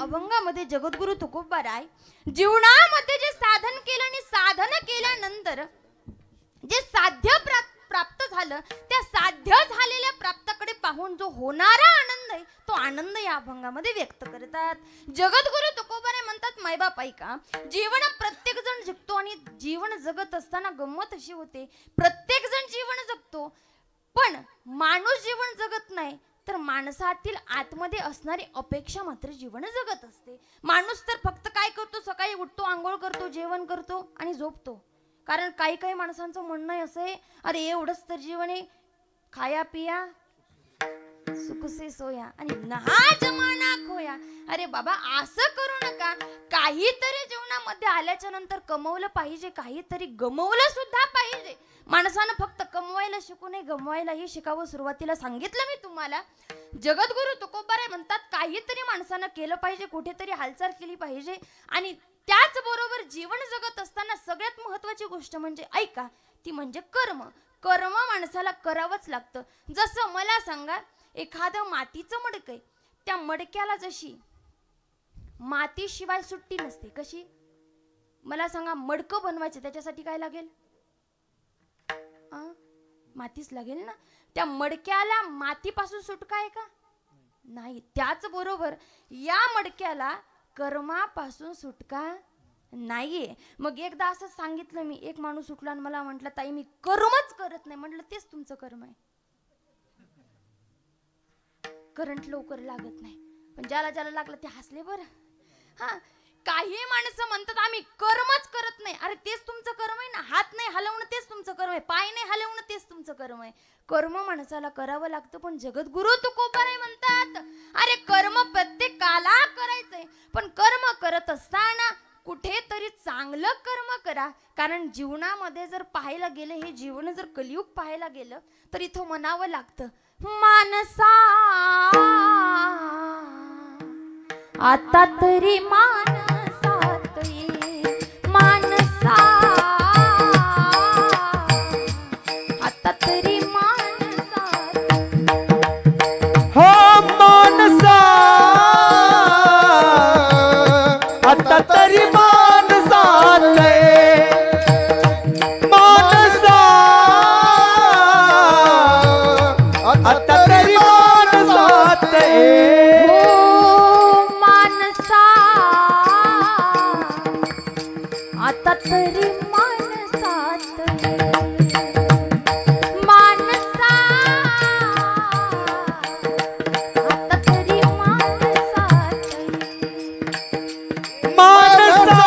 अभंगामध्ये जगद्गुरु तुकोबाराय जीवनामध्ये जे साधन केलं आणि साधन केल्यानंतर जे साध्य प्राप्त झालं त्या साध्य झालेल्या प्राप्ताकडे पाहून जो होणारा आनंद आहे तो आनंद या अभंगामध्ये व्यक्त करतात. जगद्गुरु तुकोबाराय म्हणतात, मायबाप ऐका, जीवन प्रत्येक जण जगतो आणि जीवन जगत असताना गंमत अशी होते, प्रत्येक जण जीवन जगतो पण माणूस जीवन जगत नाही तर माणसातील आतमध्ये असणारी अपेक्षा मात्र जीवन जगत असते. माणूस तर फक्त काय करतो, सकाळी उठतो, आंघोळ करतो, जेवण करतो आणि झोपतो. कारण काही काही माणसांचं म्हणणं आहे असं आहे, अरे एवढंच तर जीवन आहे, खाया पिया सुख से सोया आणि नहा जमाना खोया. अरे बाबा असं करू नका, काहीतरी जीवनामध्ये आल्याच्या नंतर कमवलं पाहिजे, काहीतरी गमवलं सुद्धा पाहिजे. माणसानं फक्त कमवायला शिकू नये, गमवायलाही शिकावं. सुरुवातीला सांगितलं मी तुम्हाला. जगद्गुरु तुकोबाराय म्हणतात काहीतरी माणसानं केलं पाहिजे, कुठेतरी हालचाल केली पाहिजे आणि त्याचबरोबर जीवन जगत असताना सगळ्यात महत्त्वाची गोष्ट म्हणजे ऐका, ती म्हणजे कर्म. कर्म माणसाला करावंच लागतं. जसं मला सांगा, एखादं मातीचं मडकं आहे, त्या मडक्याला जशी मातीशिवाय सुट्टी नसते, कशी मला सांगा, मडकं बनवायचं त्याच्यासाठी काय लागेल? मातीच लागेल ना. त्या मडक्याला मातीपासून सुटका आहे का? नाही. त्याच बरोबर या मडक्याला कर्मापासून सुटका नाहीये. मग एकदा असं सांगितलं मी, एक माणूस उठला आणि मला म्हटलं, ताई मी कर्मच करत नाही. म्हटलं तेच तुमचं कर्म आहे. करंट लवकर लागत नाही, पण ज्याला ज्याला लागलं ते हसले बरं. हा, काही माणसं म्हणतात आम्ही कर्मच करत नाही. अरे तेच तुमचं कर्म आहे ना. हात नाही हलवणं तेच तुमचं कर्म आहे, पाय नाही हलवणं तेच तुमचं कर्म आहे. कर्म माणसाला करावं लागतं. पण जगद्गुरु तुकोबाराय म्हणतात, अरे कर्म प्रत्येकाला करायचंय, पण कर्म करत असताना कुठेतरी चांगलं कर्म करा. कारण जीवनामध्ये जर पाहायला गेलं, हे जीवन जर कलियुग पाहायला गेलं तर इथं म्हणावं लागतं, मानसा आता तरी मानसात ये, मानसा आता तरी मानसात, हो मानसा आता तरी मानसात ये, मानसा आता तरी मानसात ये, आता तरी मानसात मानसा आता तरी मानसात, मानसा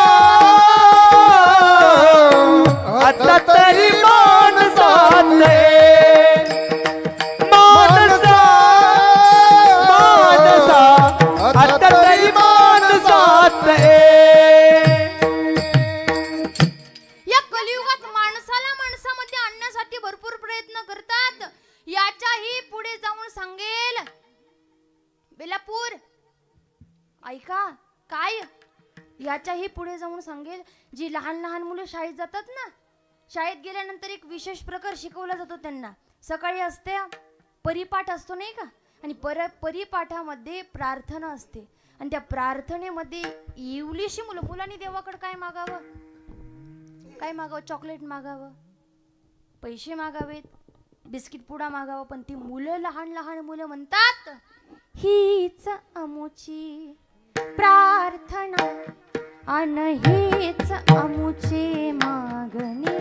आता तरी मानसात ये, मानसा मानसा आता तरी मानसात ये. भरपूर प्रयत्न करतात. याच्याही पुढे जाऊन सांगेल बेलापूर, ऐका काय, याच्याही पुढे जाऊन सांगेल जी लहान लहान मुलं शाळेत जातात ना, शाळेत गेल्यानंतर एक विशेष प्रकार शिकवला जातो त्यांना. सकाळी असते परिपाठ असतो नाही का, आणि परिपाठामध्ये प्रार्थना असते आणि त्या प्रार्थनेमध्ये इवलीशी मुलांनी देवाकडे काय मागावं, काय मागावं? चॉकलेट मागावं, पैसे मागावेत, बिस्किट पुडा मागावं. पण ती मुलं, लहान लहान मुलं म्हणतात, हीच अमुची प्रार्थना अन हीच अमुचे मागणे,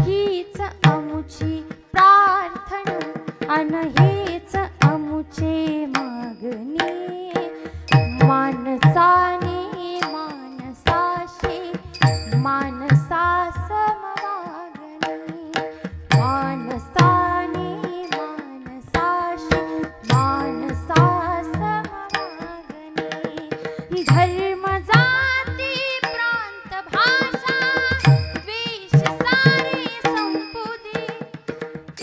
हीच अमुची प्रार्थना अन हीच अमुचे मागणे. मानसाने मानसाशी मानसा मानसाने मानसाशी मानसा समवागणे. धर्म जाती प्रांत भाषा द्वेष सारे संपुदे,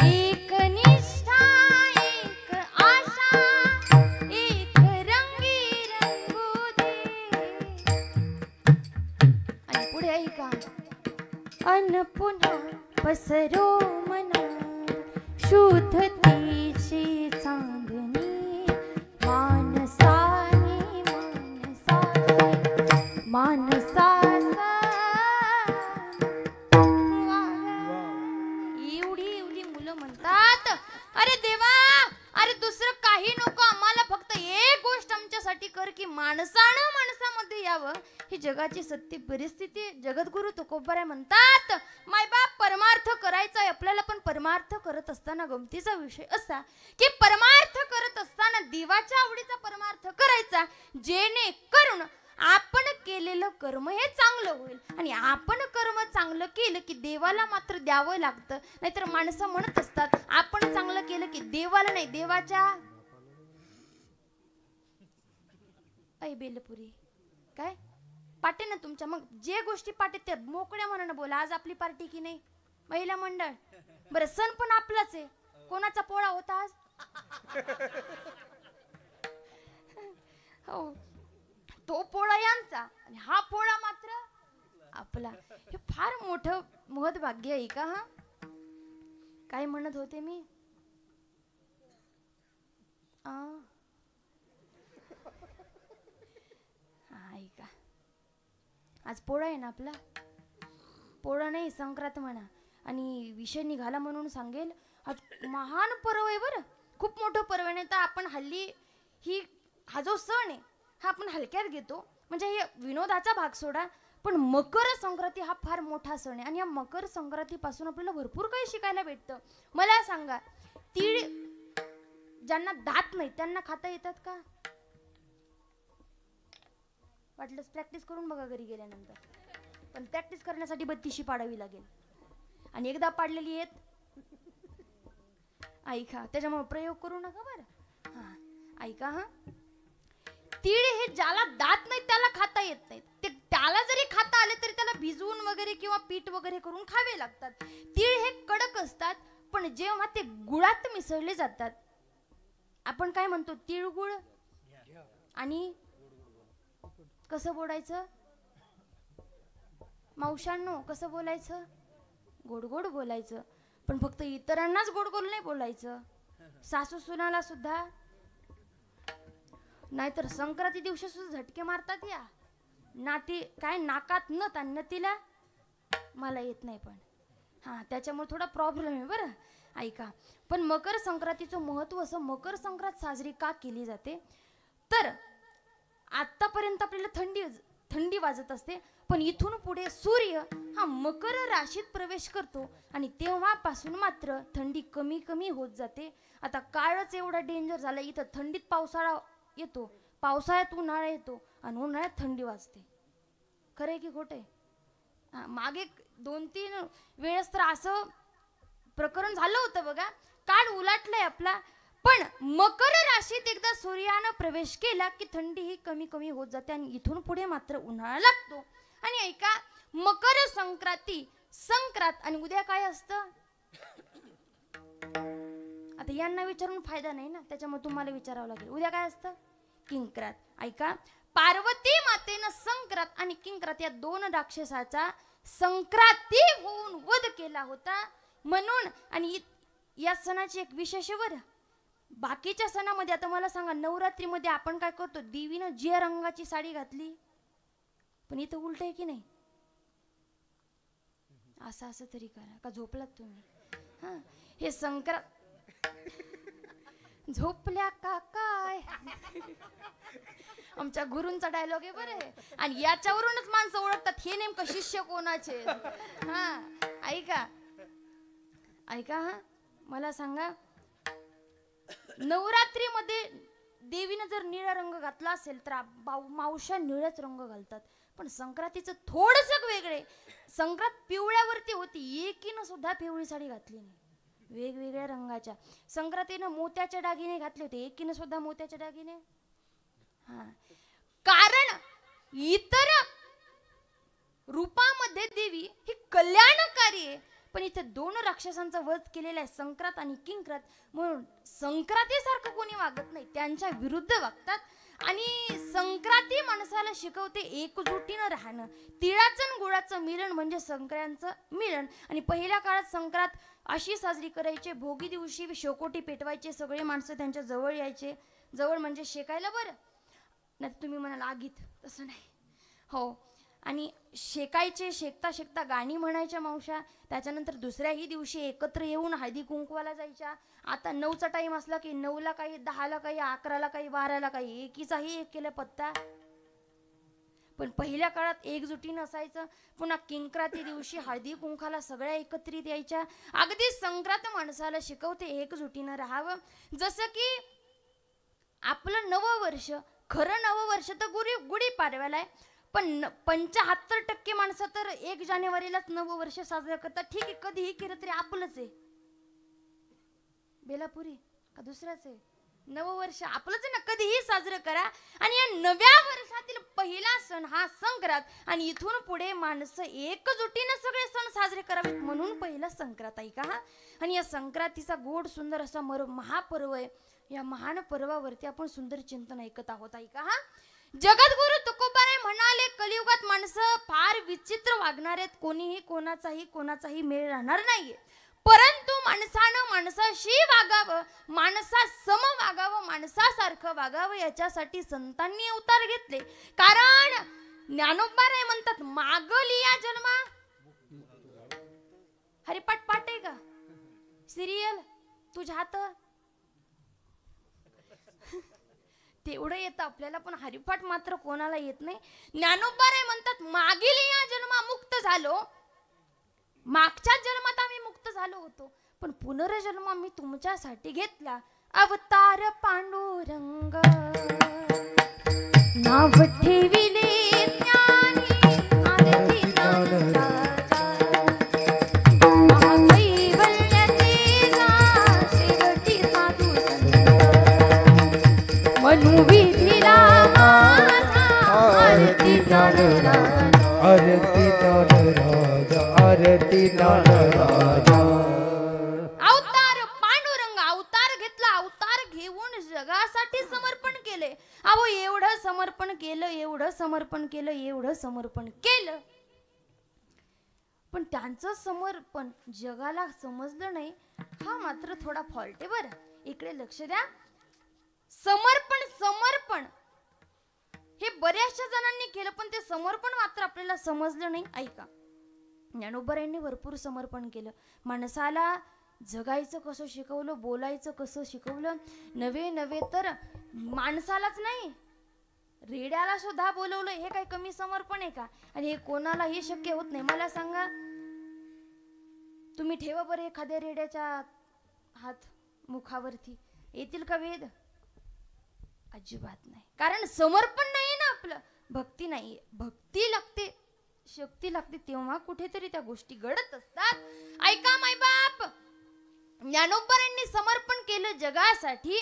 एक निष्ठा एक आशा एक रंग अन पुन्हा पसरो मनात शुद्धतेची चांदणी मानसाने मानसाचा एवढी मुलं म्हणतात अरे देवा अरे दुसरं काही नको आम्हाला फक्त एक गोष्ट आमच्यासाठी कर की माणसानं माणसामध्ये यावं. ही जगाची सत्य परिस्थिती. जगद्गुरु तुकोबाराय म्हणतात मायबाप परमार्थ करायचा आहे आपल्याला, पण परमार्थ करत असताना गमतीचा विषय असा की परमार्थ करत असताना देवाच्या आवडीचा परमार्थ करायचा जेणेकरून आपण केलेलं कर्म हे चांगलं होईल. आणि आपण कर्म चांगलं केलं की देवाला मात्र द्यावं लागतं. नाहीतर माणसं म्हणत असतात आपण चांगलं केलं की देवाला नाही, देवाच्या ऐ बेलपुरी काय पाटे ना तुमच्या. मग जे गोष्टी पाटे ते मोकळ्या मनानं बोला. आज आपली पार्टी की नाही महिला मंडळ. बरं सण पण आपलाच आहे. कोणाचा पोळा होता आज? हो तो पोळा यांचा आणि हा पोळा मात्र आपला. हे फार मोठं महत् भाग्य आहे का? हा काय म्हणत होते मी? ऐका आज पोळा आहे ना आपला. पोळा नाही संक्रांत म्हणा. आणि विषय निघाला म्हणून सांगेल आज महान पर्व आहे बरं. खूप मोठं पर्व नाही तर आपण हल्ली हा जो सण आहे हा आपण हलक्यात घेतो. म्हणजे हे विनोदाचा भाग सोडा, पण मकर संक्रांती हा फार मोठा सण आहे. आणि या मकर संक्रांती पासून आपल्याला भरपूर काही शिकायला भेटतं. मला सांगा तीळ ज्यांना दात नाही त्यांना खाता येतात का? वाटलंच प्रॅक्टिस करून बघा घरी गेल्यानंतर. पण प्रॅक्टिस करण्यासाठी 32 पाडावी लागेल. आणि एकदा पाडलेली येत ऐका त्याच्यामुळे प्रयोग करू नका बरं. हा ऐका हा तीळ हे ज्याला दात नाही त्याला खाता येत नाही. ते त्याला जरी खाता आले तरी त्याला भिजवून वगैरे किंवा पीठ वगैरे करून खावे लागतात. तीळ हे कडक असतात पण जेव्हा ते गुळात मिसळले जातात आपण काय म्हणतो तिळगुळ. आणि कसं बोलायचं मावशांनो? कसं बोलायचं? गोड गोड बोलायचं. पण फक्त इतरांनाच गोड गोड नाही बोलायचं, सासू सुनाला सुद्धा. नाहीतर संक्रांती दिवशी सुद्धा झटके मारतात या नाती. काय नाकात नत आणि नतीला मला येत नाही पण त्याच्यामुळे थोडा प्रॉब्लेम आहे बरं. ऐका पण मकर संक्रांतीचं महत्व असं. मकर संक्रांत साजरी का केली जाते तर आतापर्यंत आपल्याला थंडी वाजत असते, पण इथून पुढे सूर्य हा मकर राशीत प्रवेश करतो आणि तेव्हापासून मात्र थंडी कमी कमी होत जाते. आता काळच एवढा डेंजर झाला. इथं थंडीत पावसाळा येतो, पावसाळ्यात उन्हाळा येतो आणि उन्हाळ्यात थंडी वाजते. खरंय की खोटंय? मागे 2-3 वेळेस तर असं प्रकरण झालं होतं बघा. काळ उलटलाय आपला. पण मकर राशीत एकदा सूर्यानं प्रवेश केला की थंडी ही कमी कमी होत जाते आणि इथून पुढे मात्र उन्हाळा लागतो. आणि ऐका मकर संक्रांत आणि उद्या काय असतं? आता यांना विचारून फायदा नाही ना, त्याच्यामुळे तुम्हाला विचारावं लागेल. उद्या काय असतं? किंक्रात. ऐका पार्वती मातेनं संक्रांत आणि किंक्रात या 2 राक्षसाचा संक्रांती होऊन वध केला होता म्हणून. आणि या सणाची एक विशेष बरं. बाकीच्या सणामध्ये आता मला सांगा नवरात्रीमध्ये आपण काय करतो? देवीनं जे रंगाची साडी घातली, पण इथं उलट आहे की नाही? असं तरी करा का झोपलात तुम्ही? हे संक्रांत झोपल्या का काय? आमच्या गुरूंचा डायलॉग आहे बरं हे. आणि याच्यावरूनच माणसं ओळखतात हे नेमकं शिष्य कोणाचे. ऐका मला सांगा नवरात्रीमध्ये देवीनं जर निळा रंग घातला असेल तर मावश्या निळाच रंग घालतात. पण संक्रांतीचं थोडंसं वेगळे. संक्रांत पिवळ्यावरती होती, एकीनं सुद्धा पिवळी साडी घातली नाही. वेगवेगळ्या रंगाच्या. संक्रांतीनं मोत्याचे दागिने घातले होते, एकीनं सुद्धा मोत्याचे दागिने. कारण इतर रूपामध्ये देवी ही कल्याणकारी आहे, पण इथे 2 राक्षसांचा वध केलेला आहे संक्रांत आणि किंक्रात. म्हणून संक्रांतीसारखं कोणी वागत नाही, त्यांच्या विरुद्ध वागतात. आणि संक्रांती माणसाला शिकवते एकजुटीनं राहणं. तिळाचं आणि गुळाचं मिलन म्हणजे संक्रांतचं मिलन. आणि पहिल्या काळात संक्रांत अशी साजरी करायची, भोगी दिवशी शेकोटी पेटवायचे, सगळे माणसं त्यांच्या जवळ यायचे. जवळ म्हणजे शेकायला बरं, नाही तुम्ही म्हणाल आगीत, तसं नाही. हो, आणि शेकायचे, शेकता शेकता गाणी म्हणायच्या मावशा. त्याच्यानंतर दुसऱ्याही दिवशी एकत्र येऊन हळदी कुंकवाला जायच्या. आता 9चा टाईम असला की 9ला काही, 10ला काही, 11ला काही, 12ला काही, एकीचाही एक केला पत्ता. पण पहिल्या काळात एकजुटीनं असायचं. पुन्हा किंक्राती दिवशी हळदी कुंकाला सगळ्या एकत्रित यायच्या. अगदी संक्रांत माणसाला शिकवते एकजुटीनं राहावं. जसं की आपलं नववर्ष, खरं नववर्ष तर गुढी पाडव्याला आहे, पण 75% माणसं तर 1 जानेवारीलाच नववर्ष साजरं करतात. ठीक आहे, कधीही केलं तरी आपलंच आहे. बेलापुरी का दुसराच आहे? नववर्ष आपलंच आहे ना, कधीही साजरं करा. आणि या नव्या वर्षातील पहिला सण हा संक्रांत. आणि इथून पुढे माणसं एकजुटीनं सगळे सण साजरे करावेत म्हणून पहिला संक्रांत आहे का. आणि या संक्रांतीचा गोड सुंदर असा महापर्व आहे. या महान पर्वावरती आपण सुंदर चिंतन ऐकत आहोत ऐका. जगद्गुरु तुकोबाराय म्हणाले, कलियुगात माणसं फार विचित्र वागणार आहेत. कोणीही कोणाचाही मेळ राहणार नाहीये. परंतु माणसानं माणसाशी वागावं, माणसासम वागावं, माणसासारखं वागावं, याच्यासाठी संतांनी अवतार घेतले. कारण ज्ञानोबाराय म्हणतात, मागली या जन्मा. हरिपाठ पाठ आहे का सिरियल तुझ्या हात? तेवढं येतं आपल्याला, पण हरिपाठ मात्र कोणाला येत नाही. ज्ञानोबाराय म्हणतात, मागील या जन्मा मुक्त झालो, मागच्या जन्मात आम्ही मुक्त झालो होतो, पण पुनर्जन्म मी तुमच्यासाठी घेतला. अवतार पांडुरंग नाव ठेविले ज्ञानी, आरती मनुविधीला माझा आरती राजा. अवतार पांडुरंग अवतार घेतला. अवतार घेऊन जगासाठी समर्पण केले. अहो एवढं समर्पण केलं, एवढं समर्पण केलं, एवढं समर्पण केलं, पण त्यांचं समर्पण जगाला समजलं नाही. हा मात्र थोडा फॉल्ट आहे बरं. इकडे लक्ष द्या. समर्पण हे बऱ्याचशा जणांनी केलं, पण ते समर्पण मात्र आपल्याला समजलं नाही. ऐका, ज्ञानोबारायांनी भरपूर समर्पण केलं. माणसाला जगायचं कसं शिकवलं, बोलायचं कसं शिकवलं. नवे तर माणसालाच नाही, रेड्याला सुद्धा बोलवलं. हे काय कमी समर्पण आहे का? आणि हे कोणालाही शक्य होत नाही. मला सांगा, तुम्ही ठेवा बरं एखाद्या रेड्याच्या हात मुखावरती, येतील का वेद? अजिबात नाही. कारण समर्पण नाही ना आपलं, भक्ती नाही. भक्ती लागते, शक्ती लागते, तेव्हा कुठेतरी त्या गोष्टी घडत असतात. ऐका मायबाप, ज्ञानोबारायांनी समर्पण केलं जगासाठी,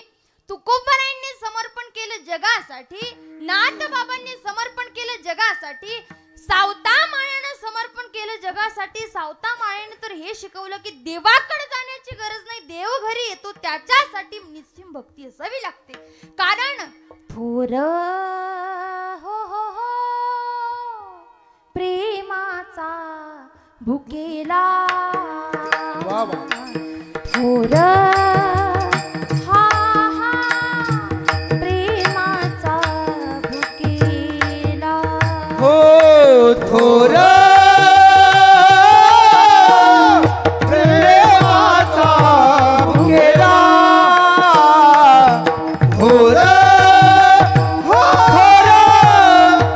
तुकोबारायांनी समर्पण केलं जगासाठी, नाथबाबांनी समर्पण केलं जगासाठी, सावता माळ्यानं समर्पण केलं जगासाठी. सावता माळ्याने तर हे शिकवलं की देवाकडे जाण्याची गरज नाही, देव घरी येतो त्याच्यासाठी निस्सीम भक्ती असावी लागते. कारण थोर हो हो हो प्रेमाचा भुकेला, थोर हा हा प्रेमाचा भुकेला. हो थोर प्रेमाचा भुकेला, थोर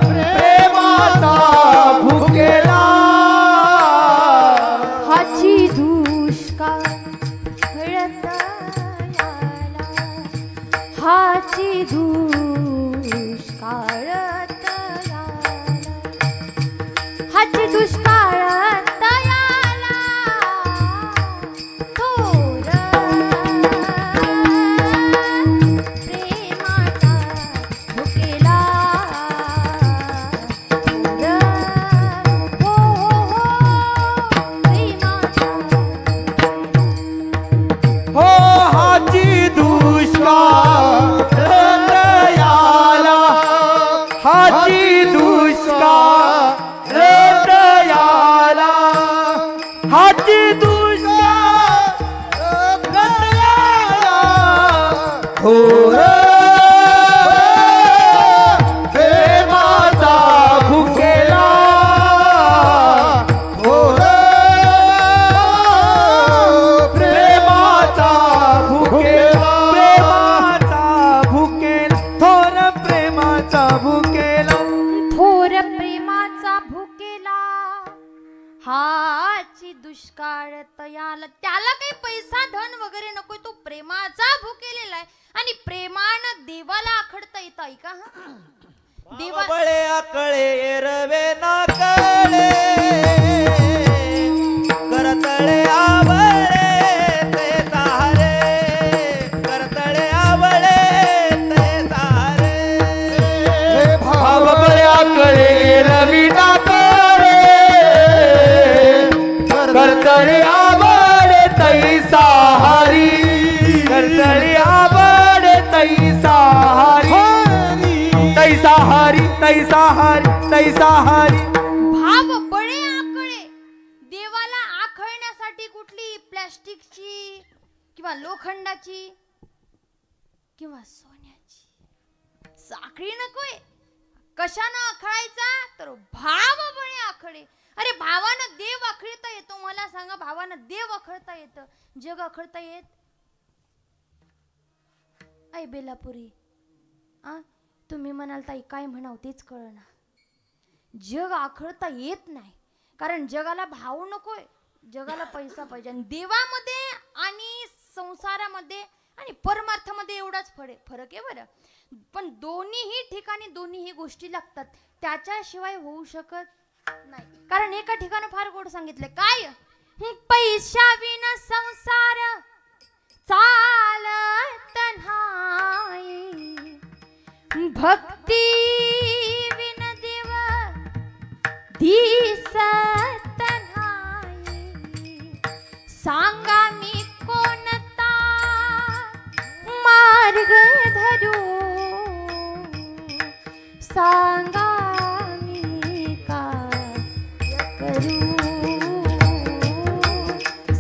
प्रेमाचा भुकेला. हाची दुष्काळ मिळत हाची दुष्काळ दयाला हाची दुष्काळ दयाला थोर प्रेमाचा भुकेला थोर प्रेमाचा भुकेला प्रेमाचा भुकेल थोर प्रेमाचा भुकेला थोर प्रेमाचा भुकेला हाची दुष्काळ तयाला. त्याला काही पैसा धन वगैरे नकोय, तो प्रेमाचा भुकेलेला आहे. आणि प्रेमानं देवाला आखडता येतं. ऐका देवा बळे आकळे एरवे ना कळे करतळे आवळे ते सारे करतळे आवळे ते सारे भाव बळ्या कळे रवी टाकळे करतळी आवड तैसा हरी करतळी आवड तैसा हरी तैसा हरी तैसा हरी तैसा हरी. भाव बळे आकळे देवाला आखळण्यासाठी कुठली प्लॅस्टिकची किंवा लोखंडाची किंवा सोन्याची साखळी नकोय. कशानं आखळायचा तर भाव बळे आखळे. अरे भावानं देव आखळता येतो. मला सांगा, भावानं देव आखळता येतं, जग आखळता येत? ऐ बेलापुरी, तुम्ही म्हणाल ताई काय म्हणाव तेच कळना. जग आखळता येत नाही, कारण जगाला भाव नकोय, जगाला पैसा पाहिजे. आणि देवामध्ये आणि संसारामध्ये आणि परमार्थामध्ये एवढाच फरक आहे बरं. पण दोन्हीही ठिकाणी दोन्हीही गोष्टी लागतात, त्याच्याशिवाय होऊ शकत नाही. कारण एका ठिकाणी फार गोड सांगितलं काय, पैशाविना संसार चालत नाही, भक्ती विन देव दिसत नाही. सांगा मी कोणता मार्ग धरू, सांगा मी काय करू,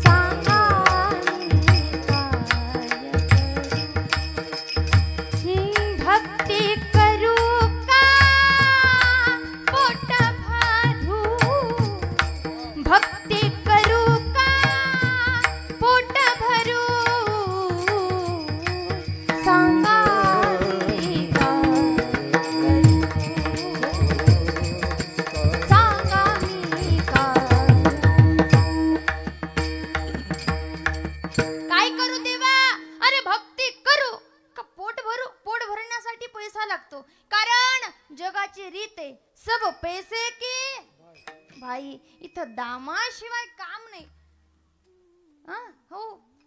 सांगा मी काय करू. भक्ती करू का पोट भरू, भक्ती करू का पोट भरू, सांगा मी काय करू, सांगा मी काय करू देवा. अरे भक्ती करू का पोट भरू. पोट भरण्यासाठी पैसा लागतो, कारण जगाची रीत आहे सब पैसे की भाई. इथं दामाशिवाय काम नाही. हो,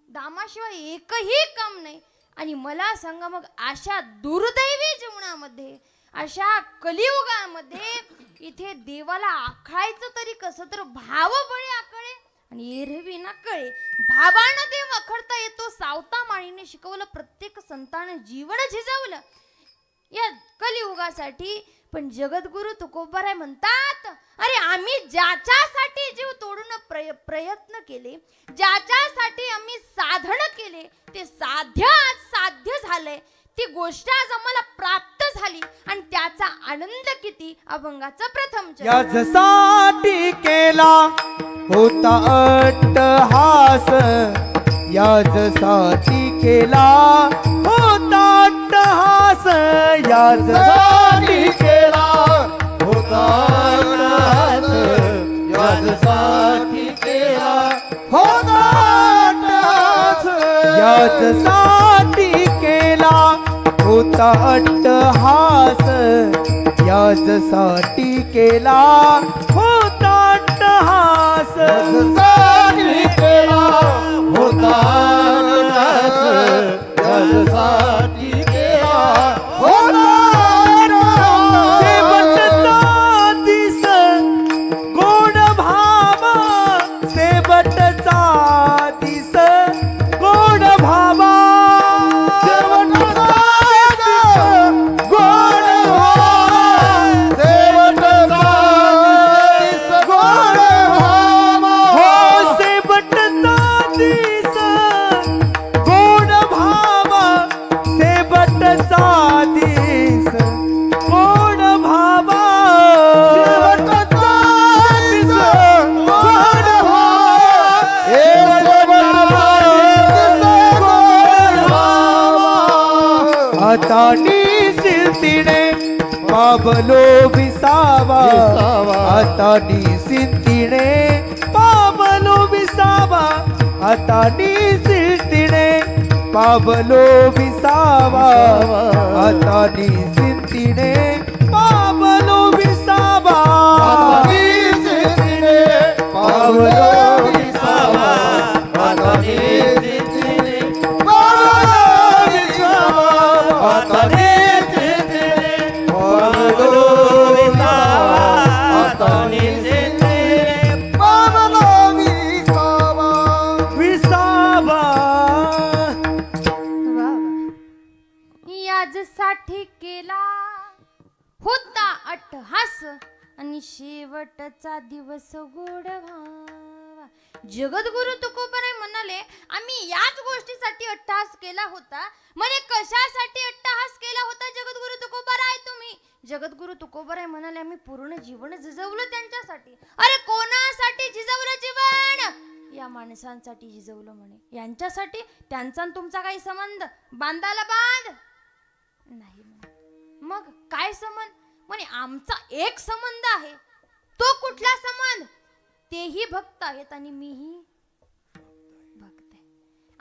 दामाशिवाय एकही काम नाही. आणि मला सांगा मग, अशा दुर्दैवी जीवनामध्ये, अशा कलियुगामध्ये इथे देवाला आखळायचं तरी कसं, तर भाव बळे आकळे आणि एरवी ना कळे. भावानं देव आखडता येतो. सावता माळीने शिकवलं, प्रत्येक संतानं जीवन झिजवलं या कलियुगासाठी. पण जगद्गुरु तुकोबाराय म्हणतात, अरे आम्ही ज्याच्यासाठी जीव तोडून प्रयत्न केले, ज्याच्यासाठी आम्ही साधन केले, ते साध्य झालंय. ती गोष्ट आज आम्हाला प्राप्त झाली आणि त्याचा आनंद किती. अभंगाचा प्रथम चरण. याचसाठी केला होता अट्टहास, याचसाठी केला होता अट्टहास, याचसाठी केला होता अट्टहास, याचसाठी केला होता अट्टहास, याचसाठी केला होता अट्टहास, याचसाठी केला होता अट्टहास, याचसाठी केला होता अट्टहास, याचसाठी केला होता अट्टहास. शेवटचा दिस गोड भावा, शेवटचा दिस गोड भावा, शेवटचा दिस गोड भावा, पावलो विसावा आता निसिंतीने पावलो विसावा आता निसिंतीने पावलो विसावा आता निसिंतीने पावलो विसावा पावलो विसावा आता निसिंतीने पावलो विसावा आता साठी केला होता अट्टहास आणि शेवटचा दिवस गोड व्हावा. जगद्गुरु तुकोबाराय म्हणाले आम्ही याच गोष्टीसाठी अट्टहास केला होता. म्हणे कशासाठी अट्टहास केला होता जगद्गुरु तुकोबाराय तुम्ही? जगद्गुरु तुकोबाराय म्हणाले आम्ही पूर्ण जीवन झिजवलं त्यांच्यासाठी. अरे कोणासाठी झिजवलं जीवन? या माणसांसाठी झिजवलं म्हणे. यांच्यासाठी. त्यांचा तुमचा काही संबंध? बांधाला बांध नाही. मग काय संबंध? म्हणे आमचा एक संबंध आहे. तो कुठला संबंध? तेही भक्त आहेत आणि मीही भक्त आहे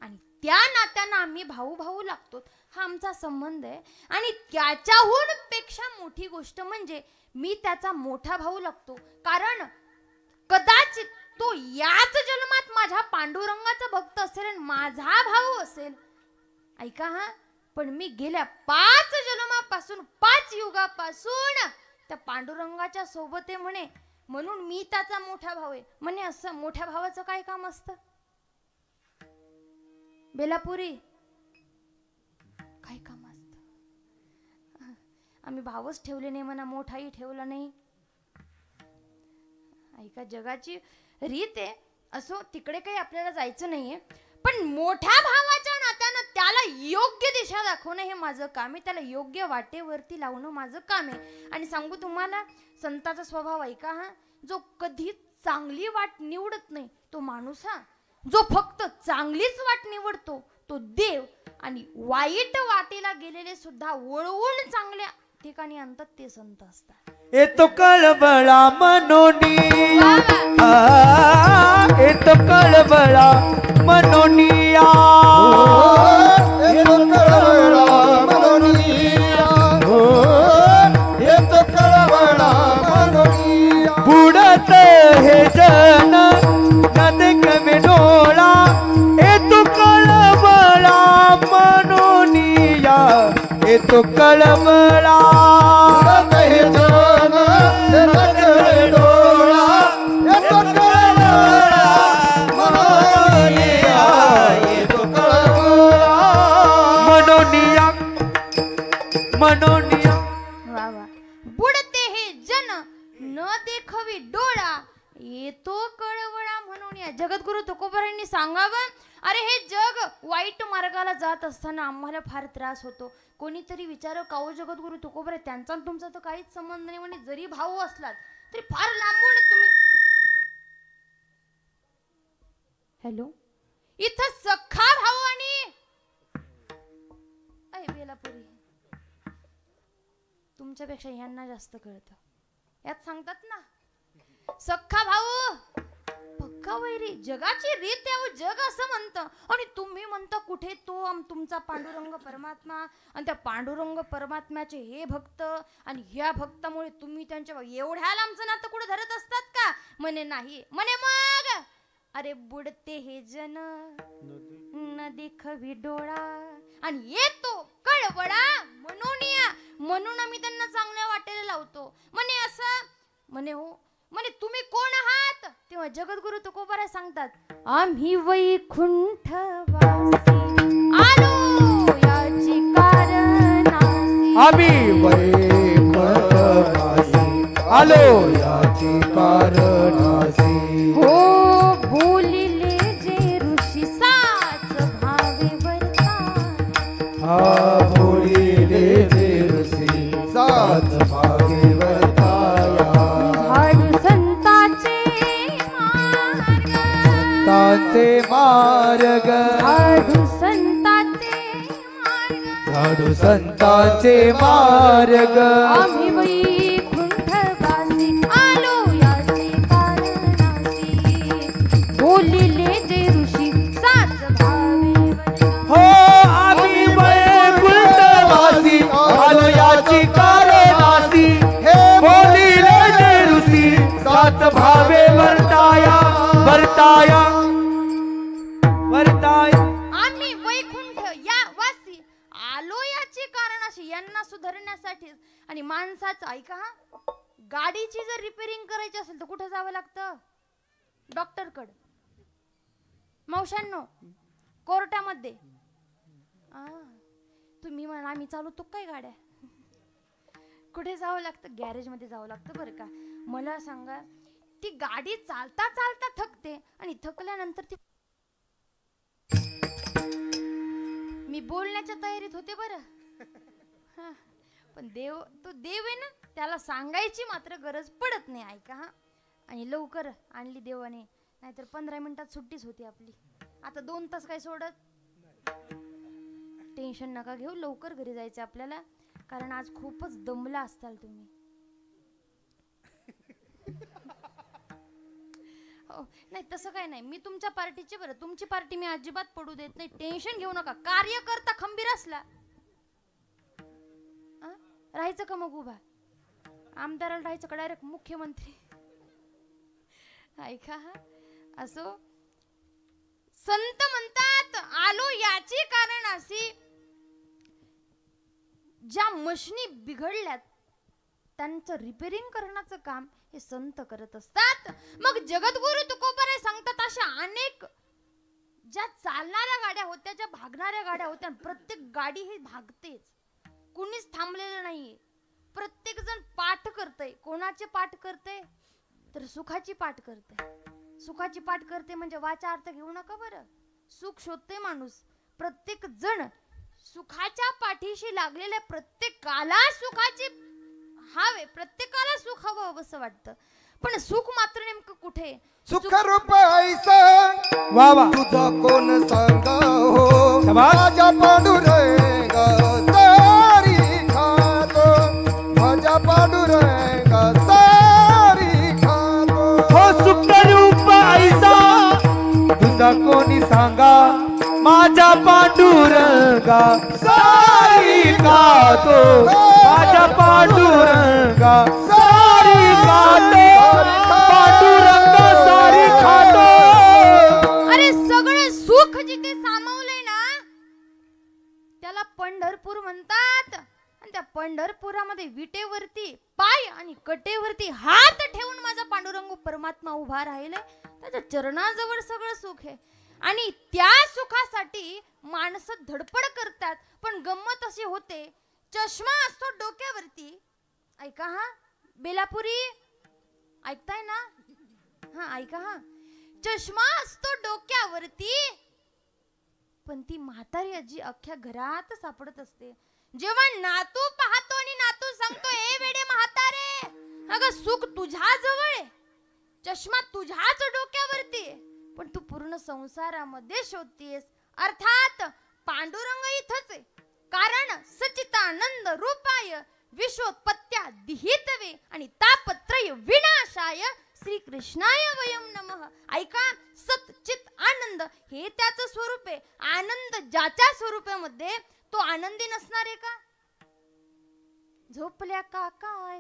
आणि त्या नात्यानं आम्ही भाऊ भाऊ लागतो. हा आमचा संबंध आहे. आणि त्याच्याहून पेक्षा मोठी गोष्ट म्हणजे मी त्याचा मोठा भाऊ लागतो. कारण कदाचित तो याच जन्मात माझ्या पांडुरंगाचा भक्त असेल आणि माझा भाऊ असेल. ऐका हा. पण मी गेल्या 5 जन्मापासून 5 युगापासून त्या पांडुरंगाच्या सोबत आहे म्हणे. म्हणून मी त्याचा मोठा भाऊ आहे म्हणे. असं मोठ्या भावाचं काय काम असतं? बेलापुरी काय काम असतं? आम्ही भावच ठेवले नाही म्हणा, मोठाही ठेवला नाही. ऐका जगाची रीत आहे. असो तिकडे काही आपल्याला जायचं नाहीये. पण मोठ्या भावाच्या नात्यानं त्याला योग्य दिशा दाखवणं हे माझं काम आहे. त्याला योग्य वाटेवरती लावणं माझं काम आहे. आणि सांगू तुम्हाला संताचा स्वभाव ऐका हा. जो कधी चांगली वाट निवडत नाही तो माणूस हा. जो फक्त चांगलीच वाट निवडतो तो देव. आणि वाईट वाटेला गेलेले सुद्धा वळवून चांगल्या ठिकाणी आणतात ते संत असतात. येतो कळबळा मनोनिया येतो कळबळा मनोनिया येतो कळबळा मनोनिया येतो कळबळा मनोनिया बुडत हे जन नदे कमी डोळा येतो कळबळा मनोनिया येतो कळबळा मनोनिया. वा वा. बुडते हे जन न देखवी डोळा येतो कळवळा म्हणून. या जगद्गुरु तुकोबारायांनी सांगावं अरे हे जग वाईट मार्गाला जात असताना आम्हाला फार त्रास होतो. कोणीतरी विचार काओ जगद्गुरु तुकोबाराय त्यांचा तुमचा तर काहीच संबंध नाही म्हणे. जरी भाऊ असलात तरी फार लांबून तुम्ही. हॅलो इथं सख्खा भाऊ आणि बेलापुरी तुमच्यापेक्षा यांना जास्त कळतं. यात सांगतात ना सख्खा भाऊ पक्का वैरी. जगाची रीत आहे. जग असं म्हणतं आणि तुम्ही म्हणता कुठे तो तुमचा पांडुरंग परमात्मा आणि त्या पांडुरंग परमात्म्याचे हे भक्त आणि ह्या भक्तामुळे तुम्ही त्यांच्या एवढ्या लांबचं नातं कुठे धरत असतात का? म्हणे नाही. म्हणे मग अरे बुडते हे जन न देखवी डोळा आणि येतो कळवळा मनोनिया. म्हणून आम्ही त्यांना चांगल्या वाटेला लावतो. म्हणे असं म्हणे हो. म्हणे तुम्ही कोण आहात? तेव्हा जगद्गुरु तुकोबाराय सांगतात आम्ही वैकुंठवासी आलो याची कारणासी. आम्ही वैकुंठवासी आलो याची कारणासी. हो बोलिले जे ऋषी साच भावे वर्ता. हा बोलिले जे ऋषी साच भावे वर्ताया. झाडू संतांचे मार्ग. संतांचे मार्ग झाडू संतांचे मार्ग. झाडू संतांचे मार्ग. आम्ही त्यांना सुधारण्यासाठी. आणि माणसाचं ऐका हा, गाडीची जर रिपेअरिंग करायची असेल तर कुठं जावं लागतं? डॉक्टरकडे. मावशांनो, कोर्टामध्ये. तुम्ही म्हणा आम्ही चालवतो काय गाड्या? कुठे जावं लागतं? गॅरेजमध्ये जावं लागतं बरं का. मला सांगा, ती गाडी चालता चालता थकते आणि थकल्यानंतर ती, मी बोलण्याच्या तयारीत होते बरं, पण देव तो देव आहे ना, त्याला सांगायची मात्र गरज पडत नाही. ऐका हा. आणि लवकर आणली देवाने, नाहीतर 15 मिनिटात सुट्टीच होती आपली. आता 2 तास काय सोडत. टेन्शन नका घेऊ, लवकर घरी जायचं आपल्याला, कारण आज खूपच दमला असताल तुम्ही. हो, नाही तसं काय नाही, मी तुमच्या पार्टीचे बरं, तुमची पार्टी मी अजिबात पडू देत नाही. टेन्शन घेऊ नका. कार्यकर्ता खंबीर असला राहायचं का मग उभा? आमदाराला राहायचं का डायरेक्ट मुख्यमंत्री? ऐका हा. असो, संत म्हणतात आलो याची कारण अशी, ज्या मशनी बिघडल्यात त्यांचं रिपेअरिंग करण्याचं काम हे संत करत असतात. मग जगद्गुरु तुकोबाराय सांगतात अशा अनेक ज्या चालणाऱ्या गाड्या होत्या, ज्या भागणाऱ्या गाड्या होत्या, प्रत्येक गाडी ही भागतेच, कुणीच थांबलेलं नाहीये. प्रत्येक जण पाठ करतय. कोणाचे पाठ करते? तर सुखाची पाठ करते. सुखाची पाठ करते म्हणजे वाचा अर्थ घेऊ नका बरं. सुख शोधते माणूस. प्रत्येक जण सुखाच्या पाठीशी लागलेल्या प्रत्येकाला सुखाची हवे, प्रत्येकाला सुख हवं असं वाटतं, पण सुख मात्र नेमकं कुठे? सुख रूप ऐसा वा वा तुझा कोण सांगा हो, माझ्या पांडुरंग सारी खातो, माझ्या पांडुरंग सारी खातो. हो सुख रूप ऐसा तुझा कोणी सांगा, माझ्या पांडुरंगा सारी खातो, माझ्या पांडुरंगा सारी खातो, पांडुरंगा सारी खातो. अरे सगळं सुख जिथे सामावलंय ना त्याला पंढरपूर म्हणतात. आणि त्या पंढरपुरामध्ये विटेवरती पाय आणि कटेवरती हात ठेवून माझा पांडुरंग परमात्मा उभा राहिलाय. त्याच्या चरणाजवळ सगळं सुख आहे. आणि त्या सुखासाठी माणसं धडपड करतात. पण गंमत अशी होते, चष्मा असतो डोक्यावरती. ऐका हा बेलापुरी, ऐकताय ना? हा ऐका हा. चष्मा असतो डोक्यावरती, पण ती म्हातारी आजी अख्ख्या घरात सापडत असते. जेव्हा नातू पाहतो आणि नातू सांगतो, ए वेडे म्हातारे, अगं सुख तुझ्या जवळ आहे, चष्मा तुझ्याच डोक्यावरती, पण तू पूर्ण संसारामध्ये शोधतेस. अर्थात पांडुरंग इथंच आहे. कारण सच्चिदानंद रूपाय विश्वोत्पत्त्या दिहितवे आणि तापत्रय विनाशाय श्री कृष्णाय वयम नमः. ऐका, सत चित आनंद हे त्याचं स्वरूप आहे. आनंद ज्याच्या स्वरूपामध्ये, तो आनंदी नसणार आहे का? झोपल्या का काय?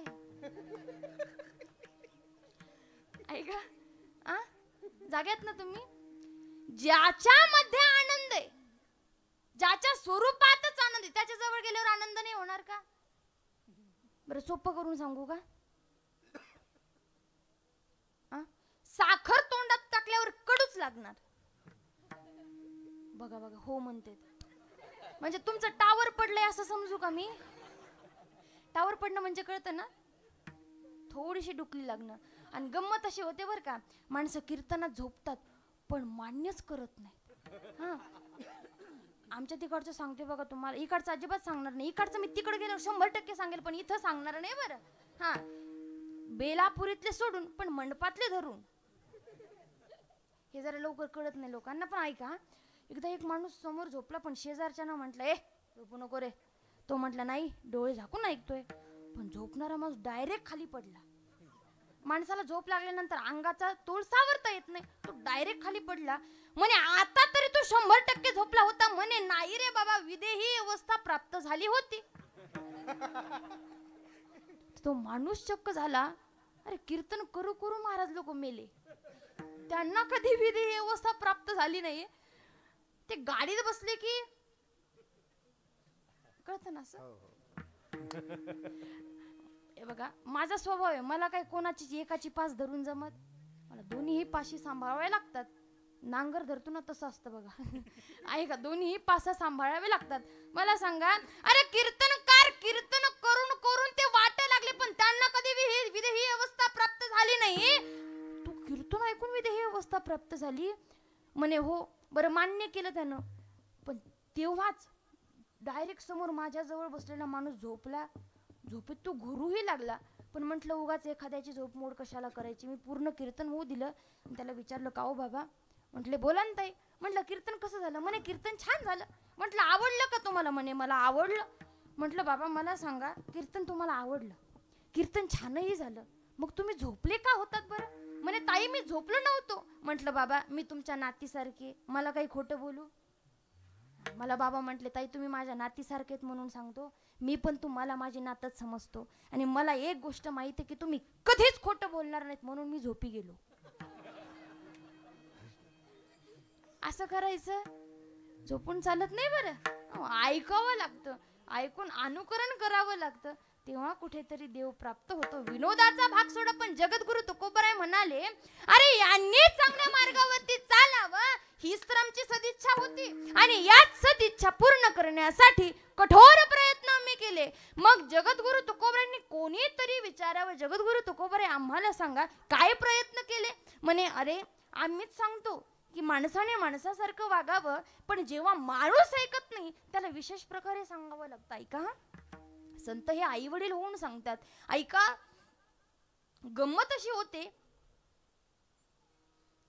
ऐका, जाग्यात ना तुम्ही? ज्याच्यामध्ये आनंद आहे, ज्याच्या स्वरूपातच आनंद आहे, त्याच्या जवळ गेल्यावर आनंद नाही होणार का? बरं सोपं करून सांगू का? साखर तोंडात टाकल्यावर कडूच लागणार. बघा बघा, हो म्हणते. म्हणजे तुमचं टावर पडलंय असं समजू का मी? टावर पडणं म्हणजे कळतं ना, थोडीशी डुकली लागणं. आणि गंमत अशी होते बरं का, माणसं कीर्तनात झोपतात पण मान्यच करत नाही. हा, आमच्या तिकडचं सांगते बघा तुम्हाला, इकडचं अजिबात सांगणार नाही. इकडचं मी तिकडे गेल्यावर 100% सांगेल, पण इथं सांगणार नाही बरं. हा, बेलापुरीतले सोडून पण मंडपातले धरून, हे जरा लवकर कळत नाही लोकांना. पण ऐका, एकदा एक माणूस समोर झोपला, पण शेजारच्यानं म्हटलं, ए झोपू नको रे. तो म्हटला, नाही डोळे झाकून ऐकतोय. पण झोपणारा माणूस डायरेक्ट खाली पडला. माणसाला झोप लागल्यानंतर अंगाचा तोल सावरता येत नाही, तो डायरेक्ट खाली पडला. म्हणे आता तरी तो 100% झोपला होता. म्हणे नाही रे बाबा, विदेही अवस्था प्राप्त झाली होती. तो माणूस चक्क झाला, अरे कीर्तन करू करू महाराज लोक मेले, त्यांना कधी विदेही अवस्था प्राप्त झाली नाही. ते गाडीत बसले की कळतं ना असं. हे बघा माझा स्वभाव आहे, मला काय कोणाची एकाची पास धरून जमत, मला दोन्हीही पाशी सांभाळावे लागतात. नांगर धरतो ना तसं असतं बघा. ऐका दोन्हीही पासा सांभाळावे लागतात. मला सांगा, अरे कीर्तनकार कीर्तन करून करून ते वाटे लागले, पण त्यांना कधी विदेही अवस्था प्राप्त झाली नाही. तू कीर्तन ऐकून विदेही अवस्था प्राप्त झाली म्हणे? हो. बरं मान्य केलं त्यानं, पण तेव्हाच डायरेक्ट समोर माझ्याजवळ बसलेला माणूस झोपला. झोपेत तो घोरूही लागला, पण म्हटलं उगाच एखाद्याची झोप मोड कशाला करायची. मी पूर्ण कीर्तन होऊ दिलं आणि त्याला विचारलं, का हो बाबा? म्हटले बोला ना ताई. म्हटलं कीर्तन कसं झालं? म्हणे कीर्तन छान झालं. म्हटलं आवडलं का तुम्हाला? म्हणे मला आवडलं. म्हटलं बाबा मला सांगा, कीर्तन तुम्हाला आवडलं, कीर्तन छानही झालं, मग तुम्ही झोपले का होतात बरं? म्हणे ताई मी झोपलो नव्हतो. म्हटलं बाबा मी तुमच्या नातीसारखी, मला काही खोटं बोलू? मला बाबा म्हटले ताई तुम्ही माझ्या नातीसारखेत म्हणून सांगतो, मी पण तुम्हाला माझी नातच समजतो आणि मला एक गोष्ट माहिती आहे की तुम्ही कधीच खोटं बोलणार नाहीत, म्हणून मी झोपी गेलो. असं करायचं? झोपून चालत नाही बरं, ऐकावं लागतं, ऐकून अनुकरण करावं लागतं, तेव्हा कुठेतरी देव प्राप्त होतो. विनोदाचा भाग सोडा, पण जगद्गुरु तुकोबराय म्हणाले, अरे यांनी चांगल्या मार्गावरती चालावं हीच तर आमची सदिच्छा होती आणि याच सदिच्छा पूर्ण करण्यासाठी कठोर प्रयत्न आम्ही केले. मग जगद्गुरु तुकोबरायांनी कोणीतरी विचारावं, जगद्गुरु तुकोबराय आम्हाला सांगा काय प्रयत्न केले? म्हणे अरे आम्हीच सांगतो की माणसाने माणसासारखं वागावं, पण जेव्हा माणूस ऐकत नाही त्याला विशेष प्रकारे सांगावं लागतं. ऐका, संत हे आई वडील होऊन सांगतात. ऐका, गंमत अशी होते,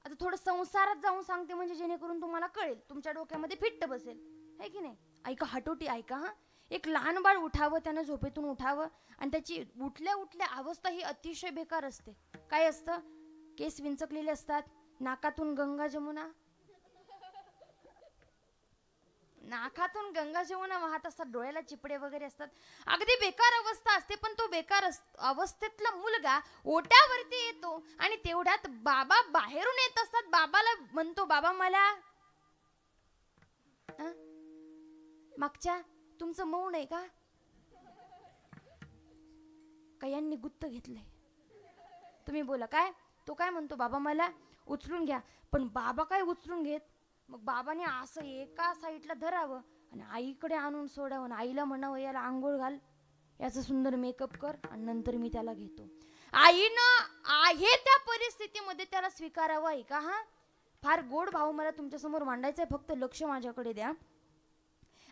आता थोडं संसारात जाऊन सांगते म्हणजे जेणेकरून तुम्हाला कळेल, तुमच्या डोक्यामध्ये फिट्ट बसेल, है की नाही? ऐका हटोटी ऐका. हा, एक लहान बाळ उठावं, त्यानं झोपेतून उठावं आणि त्याची उठल्या उठल्या अवस्था ही अतिशय बेकार असते. काय असतं? केस विंचकलेले असतात, नाकातून गंगा जमुना वाहत असतात, डोळ्याला चिपडे वगैरे असतात, अगदी बेकार अवस्था असते. पण तो बेकार अवस्थेतला मुलगा ओट्यावरती येतो आणि तेवढ्यात बाबा बाहेरून येत असतात. बाबाला म्हणतो, बाबा मला मागच्या तुमचं मौन आहे का? यांनी गुत्त घेतलंय, तुम्ही बोला. काय? तो काय म्हणतो, बाबा मला उचलून घ्या. पण बाबा काय उचलून घेत, मग बाबाने असं एका साईडला धरावं आणि आईकडे आणून सोडावं आणि आईला म्हणावं याला आंघोळ घाल, याचा सुंदर मेकअप कर आणि नंतर मी त्याला घेतो. आईनं आहे त्या परिस्थितीमध्ये त्याला स्वीकारावं. आहे का? हा, फार गोड भाव मला तुमच्या समोर मांडायचंय, फक्त लक्ष माझ्याकडे द्या.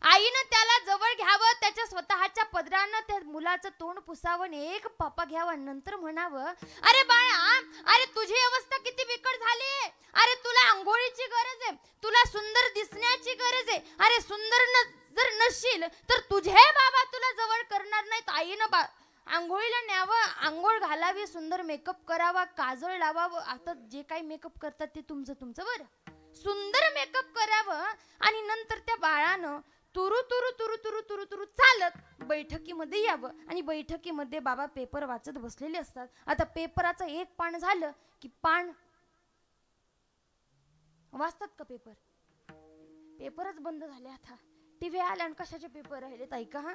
आईनं त्याला जवळ घ्यावं, त्याच्या स्वतःच्या पदरानं त्या मुलाचं तोंड पुसावं आणि एक पापा घ्यावं, नंतर म्हणावं, अरे बाळा, अरे तुझी अवस्था किती बिकट झाली, अरे तुला आंघोळीची गरज आहे, तुला सुंदर दिसण्याची गरज आहे, अरे सुंदर जर नसशील तर तुझे बाबा तुला जवळ करणार नाहीत. आईनं आंघोळीला न्यावं, आंघोळ घालावी, सुंदर मेकअप करावा, काजळ लावावं. आता जे काही मेकअप करतात ते तुमचं तुमचं बरं, सुंदर मेकअप करावं आणि नंतर त्या बाळानं तुरु तुरु तुरु तुरु तुरु तुरु चालत बैठकीमध्ये यावं आणि बैठकीमध्ये बाबा पेपर वाचत बसलेले असतात. आता पेपराचं एक पान झालं की पान वाचतात का? पेपरच बंद झाले. आता टीव्ही आल्या आणि कशाचे पेपर राहिलेत? ऐका, हा,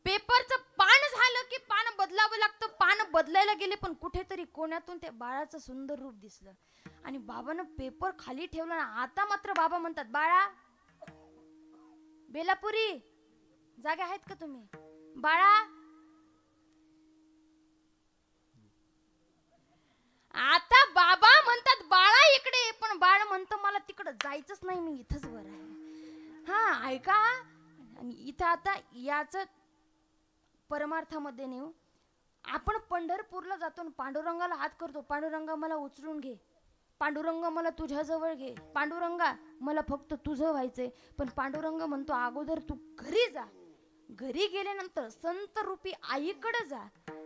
पेपरचं पान झालं की पान बदलावं लागतं. पान बदलायला गेले पण कुठेतरी कोण्यातून त्या बाळाचं सुंदर रूप दिसलं आणि बाबानं पेपर खाली ठेवला. आता मात्र बाबा म्हणतात, बाळा बेलापुरी जागे आहेत का तुम्ही? बाळा, आता बाबा म्हणतात बाळा इकडे, पण बाळ म्हणतं मला तिकडं जायचंच नाही, मी इथंच बरं आहे. हा ऐका, आणि इथं आता याच परमार्थामध्ये नेऊ. आपण पंढरपूरला जातो, पांडुरंगाला हात करतो, पांडुरंगा मला उचलून घे, पांडुरंग मला तुझ्या जवळ घे, पांडुरंगा मला फक्त तुझं व्हायचंय. पण पांडुरंग म्हणतो अगोदर तू घरी जा, घरी गेल्यानंतर संत रूपी आईकडे जा,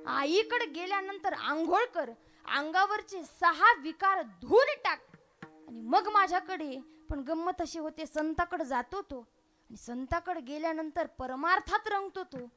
आईकडे गेल्यानंतर आंघोळ कर, अंगावरचे 6 विकार धुवून टाक आणि मग माझ्याकडे. पण गंमत अशी होते, संताकडे जातो तो आणि संताकडे गेल्यानंतर परमार्थात रंगतो तो,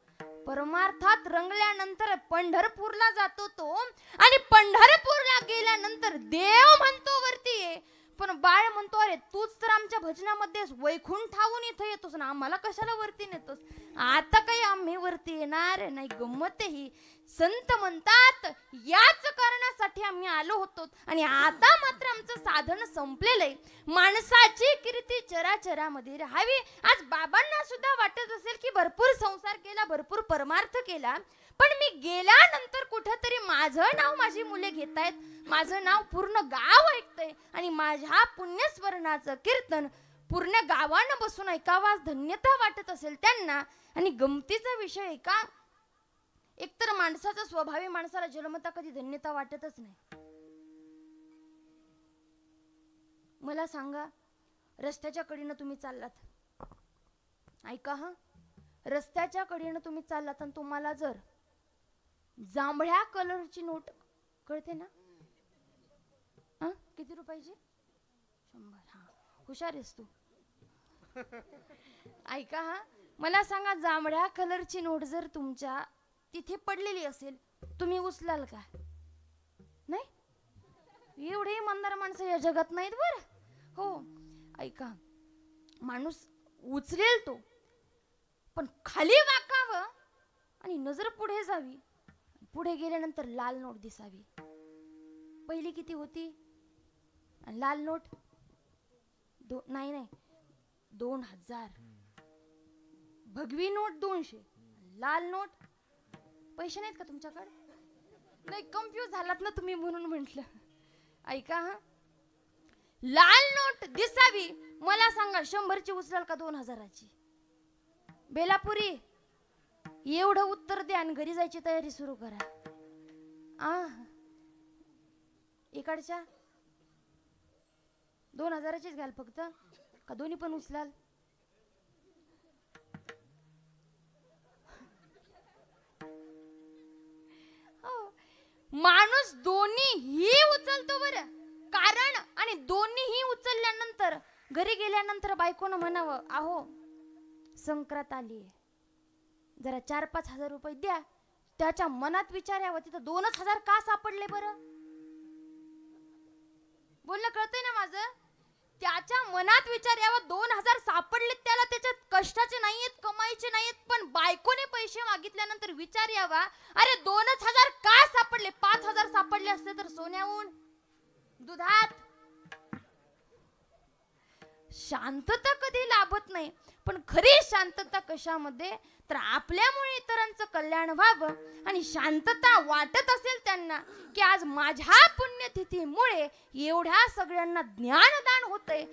परमार्थात रंगल्यानंतर पंढरपूरला जातो तो आणि पंढरपूरला गेल्यानंतर देव म्हणतो वरती ये, पण बाळ म्हणतो अरे तूच तर आमच्या भजनामध्ये वैकुंठाहून इथं येतोस ना, आम्हाला कशाला वरती नेतोस? आता काही आम्ही वरती येणार नाही. गंमत ही संत म्हणतात याच कारणासाठी आम्ही आलो होतो आणि आता मात्र आमचं साधन संपलेलं आहे. माणसाची कीर्ती चराचरामध्ये राहावी. आज बाबांना सुद्धा वाटत असेल की भरपूर संसार केला, भरपूर परमार्थ केला, पण मी गेल्यानंतर कुठेतरी माझं नाव माझी मुले घेतायत, माझं नाव पूर्ण गाव ऐकतंय आणि माझ्या पुण्यस्मरणाचं कीर्तन पूर्ण गावानं बसून ऐकावास धन्यता वाटत असेल त्यांना. आणि गमतीचा विषय आहे का, एकतर माणसाचा स्वभावी माणसाला जन्मता कधी धन्यता वाटतच नाही. मला सांगा, रस्त्याच्या कडेनं तुम्ही चाललात, ऐका हा, रस्त्याच्या कडेनं तुम्ही चाललात आणि तुम्हाला जर जांभळ्या कलरची नोट, कळते ना, किती रुपयाची? 100. हा, हुशार आहेस तू. ऐका हा, मला सांगा, जांभळ्या कलरची नोट जर तुमच्या तिथे पडलेली असेल, तुम्ही उचलाल का? नाही. एवढे इमानदार माणसं या जगात नाहीत बरं. हो, ऐका, माणूस उचलेल तो, पण खाली वाकावं आणि नजर पुढे जावी. पुढे गेल्यानंतर लाल नोट दिसावी. पहिली किती होती? लाल नोट नाही 2000. भगवी नोट 200. लाल नोट. पैसे नाहीत का तुमच्याकडे? नाही, कन्फ्यूज झालात ना तुम्ही म्हणून म्हटलं. ऐका हा, लाल नोट दिसावी. मला सांगा, 100ची उचलाल का 2000ची? बेलापुरी, एवढं उत्तर द्या आणि घरी जायची तयारी सुरू करा. इकडच्या 2000चीच घाल फक्त, का दोन्ही पण उचलाल? माणूस दोन्हीही उचलतो बरं, कारण आणि दोन्हीही उचलल्यानंतर घरी गेल्यानंतर बायकोनं म्हणावं, अहो संक्रांत आली, जरा 4-5 हजार रुपये द्या. त्याच्या मनात विचार यावं, तिथं 2च हजार का सापडले बरं? बोलणं कळतंय ना माझं? त्याच्या मनात विचार यावा, 2000 सापडले त्याला, त्याच्यात कष्टाचे नाहीयेत, कमाईचे नाहीयेत, पण बायकोने पैसे मागितल्यानंतर विचार यावा, अरे 2च हजार का सापडले? 5000 सापडले असते तर सोन्याहून, दुधात. शांतता कधी लाभत नाही, पण खरी शांतता कशामध्ये? तर आपल्यामुळे इतरांचं कल्याण व्हावं. आणि शांतता वाटत असेल त्यांना की आज माझ्या पुण्यतिथीमुळे एवढ्या सगळ्यांना ज्ञानदान होतंय,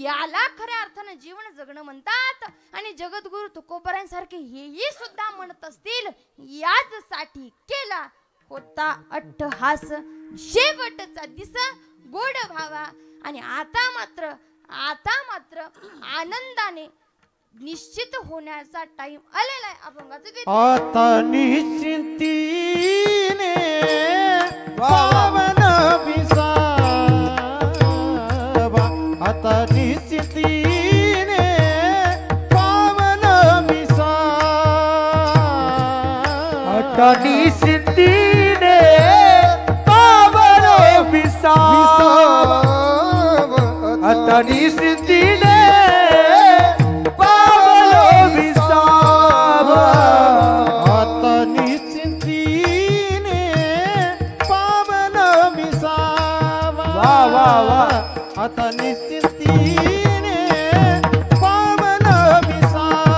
याला खऱ्या अर्थानं जीवन जगणं म्हणतात. आणि जगद्गुरु तुकोबरायांसारखे हेही सुद्धा म्हणत असतील, याचसाठी केला होता अट्टहास, शेवटचा दिस गोड व्हावा. आणि आता मात्र आनंदाने निश्चित होण्याचा टाइम आलेला आहे. अभंगाचं गीत आता निश्चिंतीने पावन विसावा, आता निश्चिंतीने पावन विसावा, आता निश्चिंतीने पावन विसावा, आता निश्चिंतीने आता निश्चिंतीने पावन विसावा,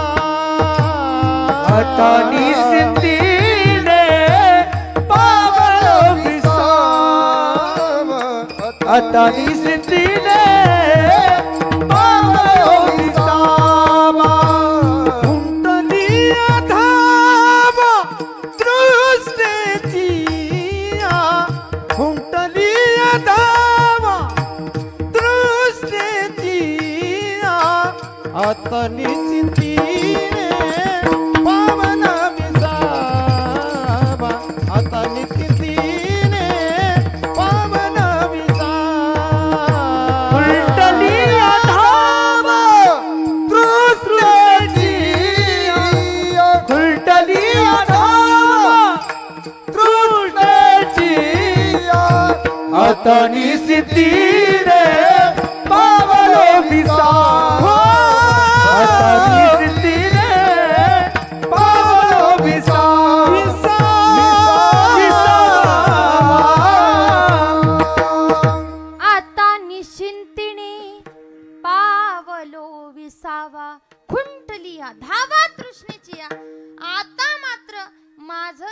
आता निश्चिंतीने पावन विसावा, आता निश्चिंतीने पावन विसावा. कुंडली धावा दृष्टीची, कुंडली धावा आता निश्चिंतीने पावन विसावा, आता निश्चिंतीने पावन विसावा. कुंडली धावा दृष्टीची, कुंडली धावा दृष्टीची, आता निश्चिंतीने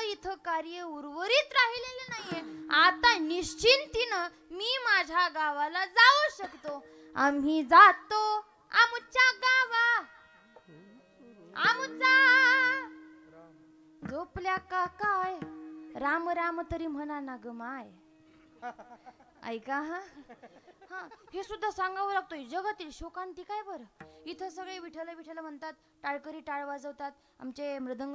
इथं कार्य उर्वरित राहिलेलं नाहीये. आता निश्चिंतीनं मी माझ्या गावाला जाऊ शकतो. आम्ही जातो आमच्या गावा. आमचा झोपल्या का काय, राम राम तरी म्हणा ना ग माय. ऐका हा हा, हे सुद्धा सांगावं लागतोय. जगातील शोकांती काय बरं. इथं सगळे विठ्ठल विठ्ठल म्हणतात, टाळकरी टाळ वाजवतात, आमचे मृदंग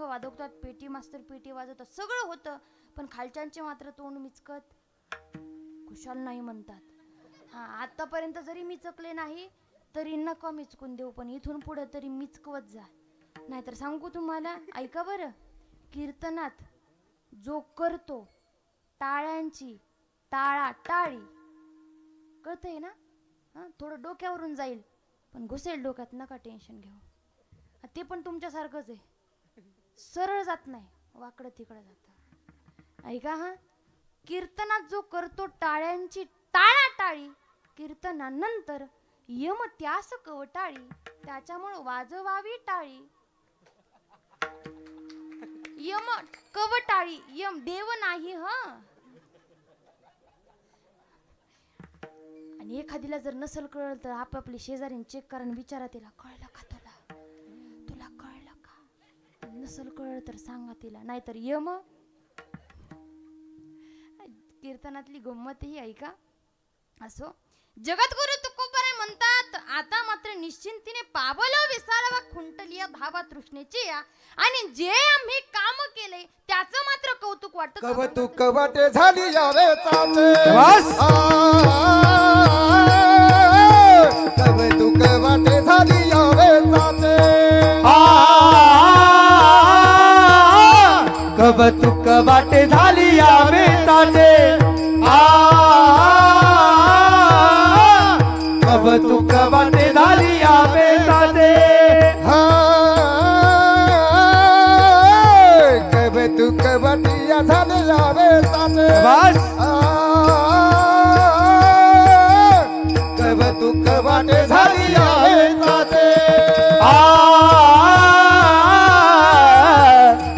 वाजवतात, पेटी मास्तर पेटी वाजवतात, सगळं होतं. पण खालच्यांचे मात्र तोंड मिचकत खुशाल नाही म्हणतात. हा, आतापर्यंत जरी मिचकले नाही तरी नका मिचकून देऊ, पण इथून पुढे तरी मिचकवत जा. नाहीतर सांगू तुम्हाला, ऐका बरं. कीर्तनात जो करतो टाळ्यांची टाळा टाळी, कळतंय ना. हां, थोडं डोक्यावरून जाईल पण घुसेल डोक्यात, नका टेन्शन घेऊ. ते पण तुमच्यासारखंच आहे, सरळ जात नाही, वाकडं तिकडं जातं. ऐका हा, कीर्तनात जो करतो टाळ्यांची टाळा टाळी, कीर्तनानंतर यम त्यास कवटाळी, त्याच्यामुळे वाजवावी टाळी. यम कवटाळी, यम देव नाही. हा, आणि एखादीला जर नसल कळलं तर आपापली शेजारीन चेक करा, विचारा तिला, कळलं का तुला कळलं का. नसल कळलं तर सांगा तिला, नाहीतर यम. कीर्तनातली गंमत ही ऐका. असो, जगद्गुरु तुकोबाराय म्हणतात, आता मात्र निश्चिंतीने पावलो विसारावा खुंटलिया धावा तृष्णेची या. आणि जे आम्ही काम केले त्याचं मात्र कौतुक वाटतं. कौतुक वाटे झाली यावे चाचे, कौतुक वाटे झाली यावे चाचे, कौतुक वाटे झाली यावे चाचे, कौतुक वाटे झाली यावे चाचे. कौतुक वाटिया झाली यावे चाचे, कौतुक वाटे झाली यावे चाचे,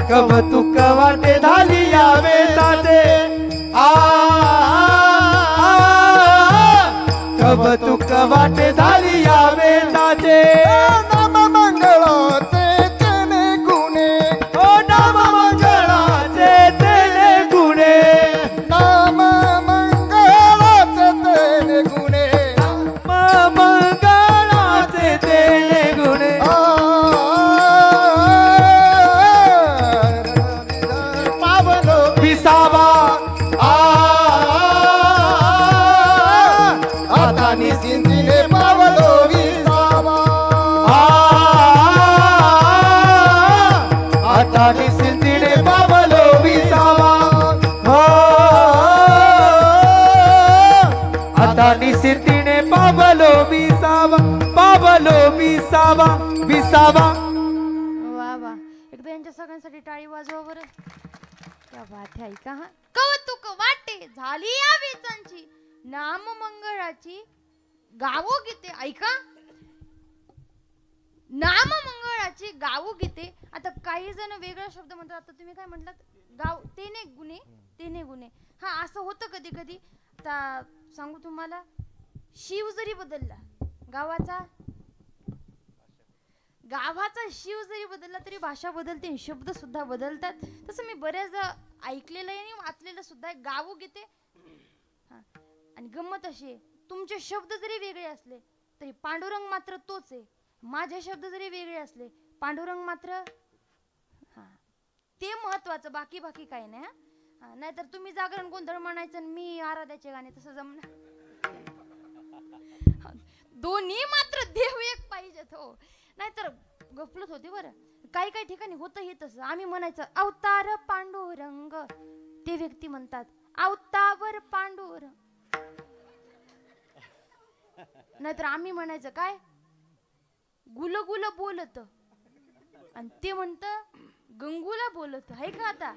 कौतुक वाटे झाली यावे चाचे, कौतुक वाटे झाली यावे चाचे. नाम मंगळाचे तेने गुणे, ओ नाम मंगळाचे तेने गुणे, नाम मंगळाचे तेने गुणे, मंगळाचे तेने गुणे. पावलो विसावा आता निश्चिंतीने पावलो विसावा, आता निश्चिंतीने पावलो विसावा, आता निश्चिंतीने पावलो विसावा, पावलो विसावा, विसावा. वा वा, एकदा यांच्या सगळ्यांसाठी टाळी वाजवा बरं. क्या बात आहे. ऐका हा, कौतुक वाटे झाली या वेचांची, नाम मंगळाची गावो गीते. ऐका, नाम मंगळाची गावो गीते. आता काही जण वेगळा शब्द म्हणतात. आता तुम्ही काय म्हटलात, गाव तेने गुणे, तेने गुणे. हा, असं होतं कधी कधी. आता सांगू तुम्हाला, शिव जरी बदलला, गावाचा शिव जरी बदलला तरी भाषा बदलते, शब्द सुद्धा बदलतात. तसं मी बऱ्याचदा ऐकलेलं आहे आणि वाचलेलं सुद्धा आहे. गावो गीते. हा, आणि गंमत अशी आहे, तुमचे शब्द जरी वेगळे असले तरी पांडुरंग मात्र तोच आहे. माझे शब्द जरी वेगळे असले, पांडुरंग मात्र, हा, ते महत्वाचं, बाकी बाकी काही नाही. हा, नाहीतर तुम्ही जागरण गोंधळ म्हणायचं आणि मी आराध्याचे गाणे, तसं जमणार. दोन्ही मात्र देव एक पाहिजेत. हो, नाहीतर गफलत होते बरं. काही काही ठिकाणी होतं हे तसं. आम्ही म्हणायचं अवतार पांडुरंग, ते व्यक्ती म्हणतात अवतावर पांडुरंग. नाहीतर आम्ही म्हणायचं काय, गुलगुल बोलत, आणि ते म्हणत गंगूला बोलत. आहे का आता,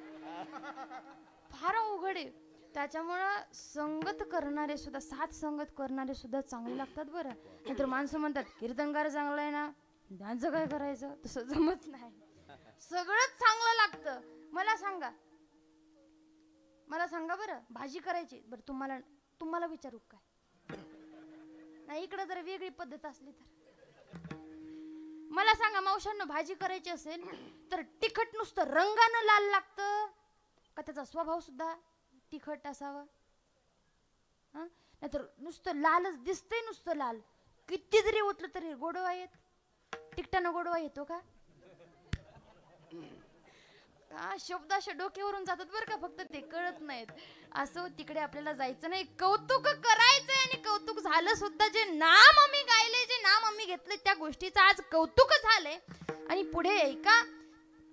फार अवघड आहे. त्याच्यामुळं संगत करणारे सुद्धा, साथ संगत करणारे सुद्धा चांगले लागतात बरं. नाहीतर माणसं म्हणतात कीर्तनकार चांगला आहे ना, त्यांचं काय करायचं, तसं जमत नाही. सगळंच चांगलं लागतं मला सांगा बरं, भाजी करायची बरं, तुम्हाला विचारू काय? नाही, इकडे जर वेगळी पद्धत असली तर मला सांगा, मावशांना भाजी करायची असेल तर तिखट नुसतं रंगानं लाल लागतं का त्याचा स्वभाव सुद्धा तिखट असावा? नाहीतर नुसतं लालच दिसतंय, नुसतं लाल, किती जरी ओतलं तरी गोडवा येत, तिखटानं गोडवा येतो का? शब्द अशा डोक्यावरून जातात बरं का, फक्त ते कळत नाहीत. असं तिकडे आपल्याला जायचं नाही, कौतुक करायचंय. आणि कौतुक झालं सुद्धा. जे नाम आम्ही गायले, जे नाम आम्ही घेतले, त्या गोष्टीचं आज कौतुक झालंय. आणि पुढे ऐका,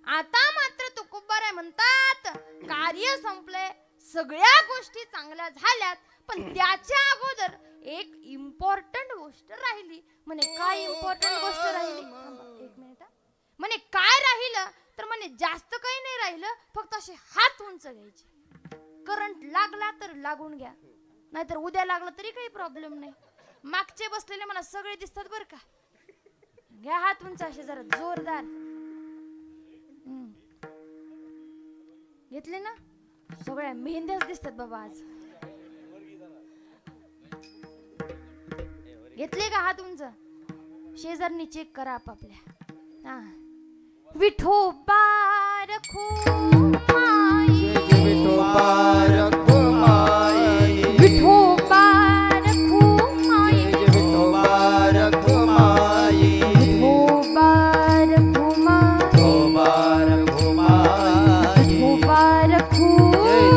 आता मात्र तुकोबाराय म्हणतात, कार्य संपलंय, सगळ्या गोष्टी चांगल्या झाल्यात, पण त्याच्या अगोदर एक इम्पॉर्टंट गोष्ट राहिली. म्हणे काय इम्पॉर्टंट गोष्ट राहिली? एक मिनिट. म्हणे काय राहिलं तर म्हणे जास्त काही नाही राहिलं, फक्त असे हात उंच घ्यायचे. करंट लागला तर लागून घ्या, नाहीतर उद्या लागला तरी काही प्रॉब्लेम नाही. मागचे बसलेले मला सगळे दिसतात बरं का. घ्या हात उंच असे जरा जोरदार. घेतले ना? सगळ्या मेहंद्याच दिसतात बाबा आज. घेतले का हात उंच? शेजारनी चेक करा आपापल्या. विठोबा रखो माई, विठोबा रखो माई, विठोबा रखो माई, विठोबा रखो माई, विठोबा रखो माई, विठोबा रखो माई,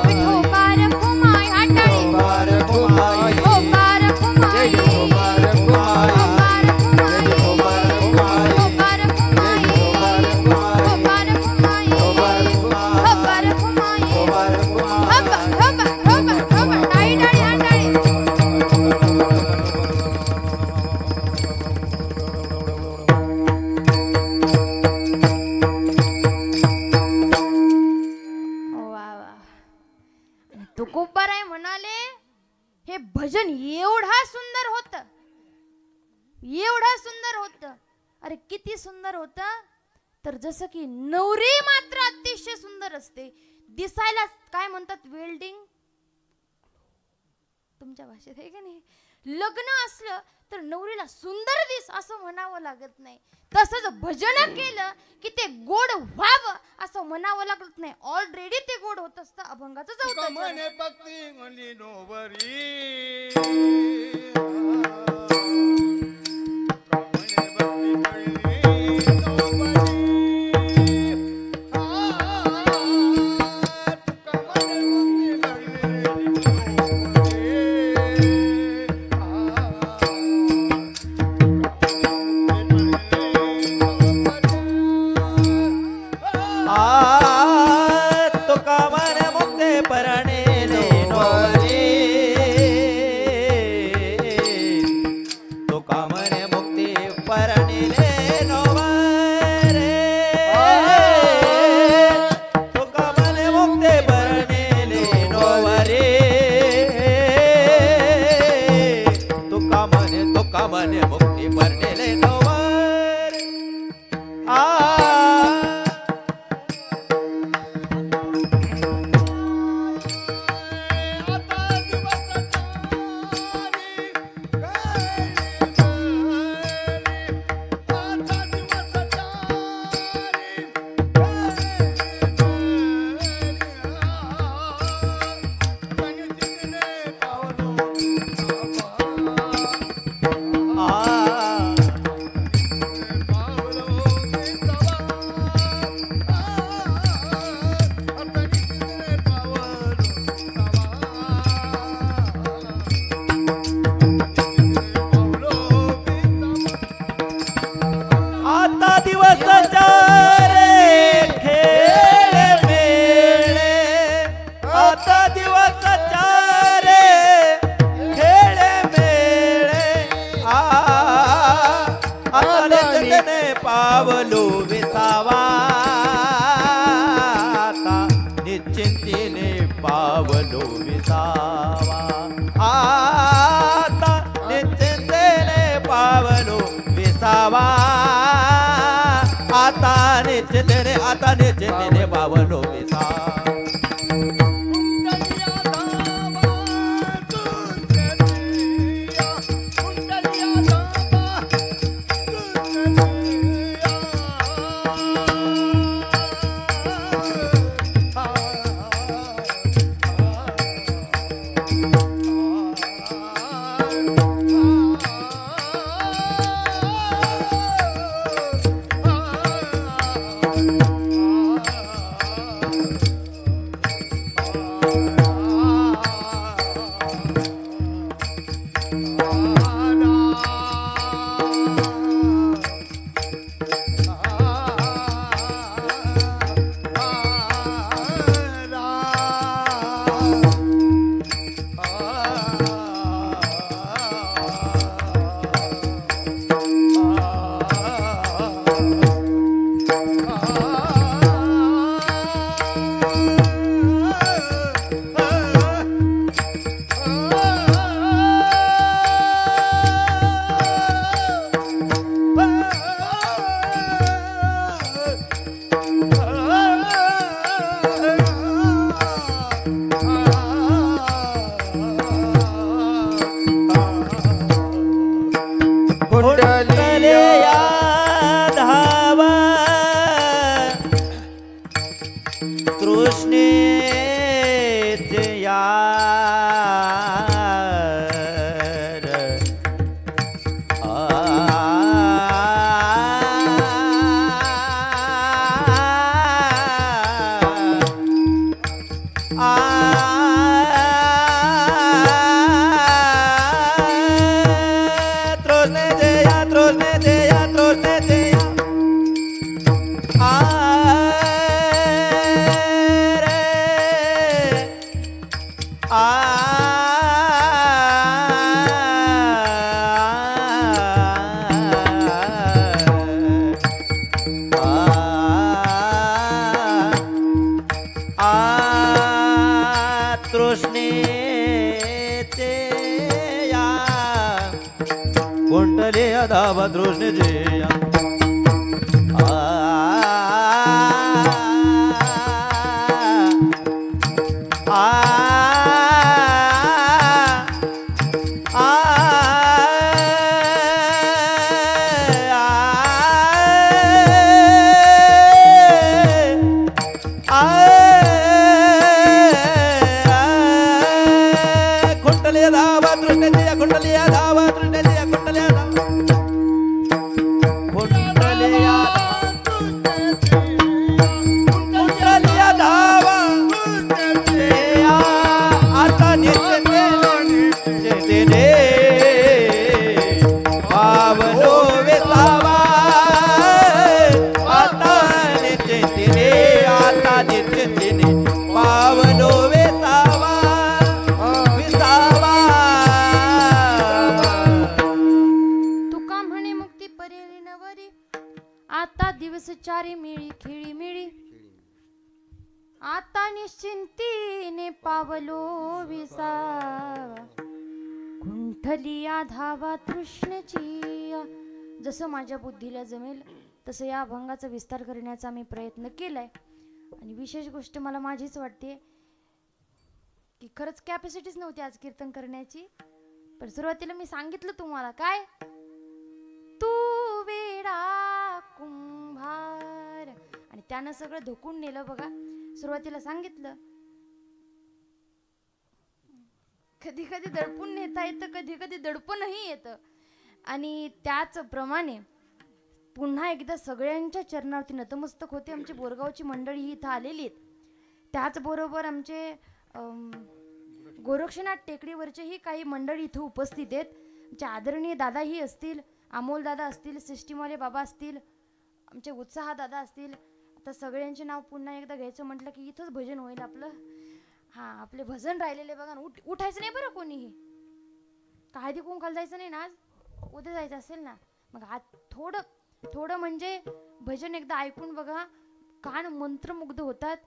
विठोबा रखो माई, विठोबा रखो माई. हाताळी. विठोबा रखो माई, विठोबा रखो माई, विठोबा रखो माई, तुकोबाराय म्हणाले, हे भजन एवढा सुंदर होत, एवढा सुंदर होत. अरे किती सुंदर होत, तर जसं की नवरी मात्र अतिशय सुंदर असते. दिसायला काय म्हणतात, वेल्डिंग तुमच्या भाषेत आहे का नाही? लग्न असलं तर नवरीला सुंदर दिस असं म्हणावं लागत नाही. तसंच भजन केलं की ते गोड व्हावं असं म्हणावं लागत नाही. ऑलरेडी ते गोड होत असतं. अभंगाचं जाऊ म्हणे भक्ती म्हणली नोवरी, आता निश्चिंतीने पावलो विसा धावा तृष्णे जया कुंडलिया धावा तृष्णे जया कुंडलिया धावा तृष्णे जया कुंडलिया चारी मिळी खिळी मिळी आता निश्चिंतीने पावलो विसावा कुंठलिया धावा तृष्णेची. जसं माझ्या बुद्धीला जमेल तसं या अभंगाचा विस्तार करण्याचा मी प्रयत्न केलाय. आणि विशेष गोष्ट मला माझीच वाटते की खरंच कॅपॅसिटीच नव्हती आज कीर्तन करण्याची. पण सुरुवातीला मी सांगितलं तुम्हाला काय, तू वेडा कुंभार, आणि त्यानं सगळं धोकून नेलं बघा. सुरुवातीला सांगितलं कधी कधी दडपून नेता येतं, कधी कधी दडपणही येतं. आणि त्याचप्रमाणे पुन्हा एकदा सगळ्यांच्या चरणावरती नतमस्तक होते. आमची बोरगावची मंडळी ही इथं आलेली आहेत. त्याचबरोबर आमचे गोरक्षनाथ टेकडीवरचेही काही मंडळी इथं उपस्थित आहेत. आमचे आदरणीय दादाही असतील, अमोल दादा असतील, सिस्टीमवाले बाबा असतील, आमचे उत्साह दादा असतील. आता सगळ्यांचे नाव पुन्हा एकदा घ्यायचं म्हटलं की इथंच भजन होईल आपलं. हां, आपले भजन राहिलेले बघा. उठायचं नाही बरं कोणीही. हळदी कुंकाला जायचं नाही ना, आज उद्या जायचं असेल ना. मग आज थोडं म्हणजे भजन एकदा ऐकून बघा, कान मंत्रमुग्ध होतात.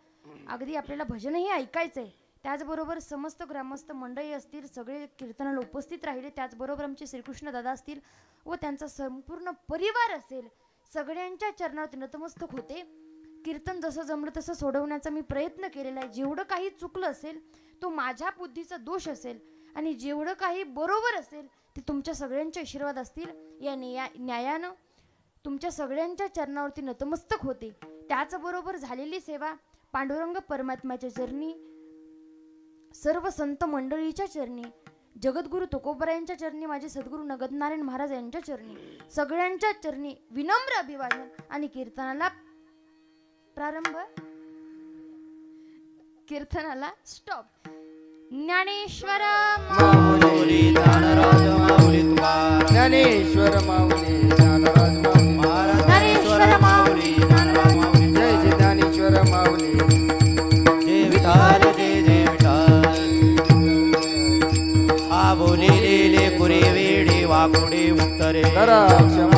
अगदी आपल्याला भजनही ऐकायचं आहे. त्याचबरोबर समस्त ग्रामस्थ मंडळी असतील, सगळे कीर्तनाला उपस्थित राहिले. त्याचबरोबर आमचे श्रीकृष्ण दादा असतील व त्यांचा संपूर्ण परिवार असेल. सगळ्यांच्या चरणावरती नतमस्तक होते. कीर्तन जसं जमलं तसं सोडवण्याचा मी प्रयत्न केलेला आहे. जेवढं काही चुकलं असेल तो माझ्या बुद्धीचा दोष असेल आणि जेवढं काही बरोबर असेल ते तुमच्या सगळ्यांचे आशीर्वाद असतील. या न्यायानं तुमच्या सगळ्यांच्या चरणावरती नतमस्तक होते. त्याचबरोबर झालेली सेवा पांडुरंग परमात्म्याच्या चरणी, सर्व संत मंडळीच्या चरणी, जगद्गुरु तुकोबरायांच्या चरणी, माझे सद्गुरू नगदनारायण महाराज यांच्या चरणी, सगळ्यांच्या चरणी विनम्र अभिवादन आणि कीर्तनाला प्रारंभ, कीर्तनाला स्टॉप. ज्ञानेश्वर माऊली ज्ञानराज माऊली तुकाराम, ज्ञानेश्वर माऊली ज्ञानराज माऊली महाराज ज्ञानेश्वर माऊली ज्ञानराज माऊली. जय जय ज्ञानेश्वर माऊली. जय विठाल जय जय विठाल. आबोली लिहिले पुरी वेडी वाकुडी उत्तरे करा क्षमा